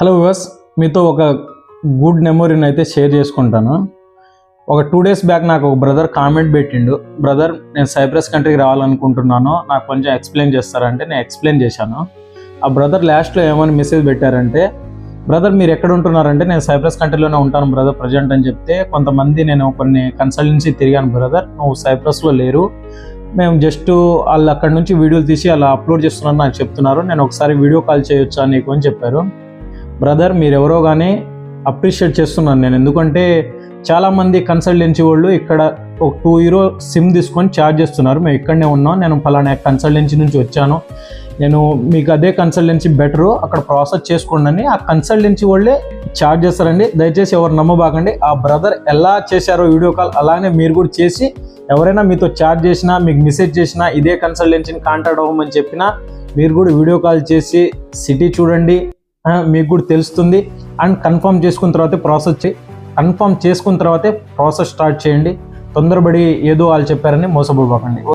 Hello viewers, మీతో ఒక good మెమొరీని అయితే షేర్ చేసుకుంటాను. ఒక 2 days బ్యాక్ నాకు ఒక బ్రదర్ కామెంట్ పెట్టిండు, బ్రదర్ నేను సైప్రస్ కంట్రీకి రావాలనుకుంటున్నాను, నాకు కొంచెం ఎక్స్ప్లెయిన్ చేస్తారంటే నేను ఎక్స్ప్లెయిన్ చేశాను. ఆ బ్రదర్ లాస్ట్లో ఏమని మెసేజ్ పెట్టారంటే, బ్రదర్ మీరు ఎక్కడ ఉంటున్నారంటే నేను సైప్రస్ కంట్రీలోనే ఉంటాను బ్రదర్ ప్రజెంట్ అని చెప్తే, కొంతమంది నేను కొన్ని కన్సల్టెన్సీ తిరిగాను బ్రదర్, నువ్వు సైప్రస్లో లేరు, మేము జస్ట్ వాళ్ళు అక్కడ నుంచి వీడియోలు తీసి అలా అప్లోడ్ చేస్తున్నారని నాకు చెప్తున్నారు, నేను ఒకసారి వీడియో కాల్ చేయొచ్చా నీకు అని చెప్పారు. బ్రదర్ మీరు ఎవరో కానీ అప్రిషియేట్ చేస్తున్నాను నేను, ఎందుకంటే చాలామంది కన్సల్టెన్సీ వాళ్ళు ఇక్కడ ఒక €2 సిమ్ తీసుకొని ఛార్జ్ చేస్తున్నారు. మేము ఇక్కడనే ఉన్నాం, నేను ఫలానా కన్సల్టెన్సీ నుంచి వచ్చాను, నేను మీకు అదే కన్సల్టెన్సీ బెటరు, అక్కడ ప్రాసెస్ చేసుకోండి అని ఆ కన్సల్టెన్సీ వాళ్ళే ఛార్జ్ చేస్తారండి. దయచేసి ఎవరు నమ్మబాకండి. ఆ బ్రదర్ ఎలా చేశారో వీడియో కాల్ అలానే మీరు కూడా చేసి, ఎవరైనా మీతో ఛార్జ్ చేసినా మీకు మెసేజ్ చేసినా ఇదే కన్సల్టెన్సీని కాంటాక్ట్ అవ్వమని చెప్పినా మీరు కూడా వీడియో కాల్ చేసి సిటీ చూడండి, మీకు కూడా తెలుస్తుంది. అండ్ కన్ఫర్మ్ చేసుకున్న తర్వాతే ప్రాసెస్ స్టార్ట్ చేయండి. తొందరపడి ఏదో వాళ్ళు చెప్పారని మోసపోకండి.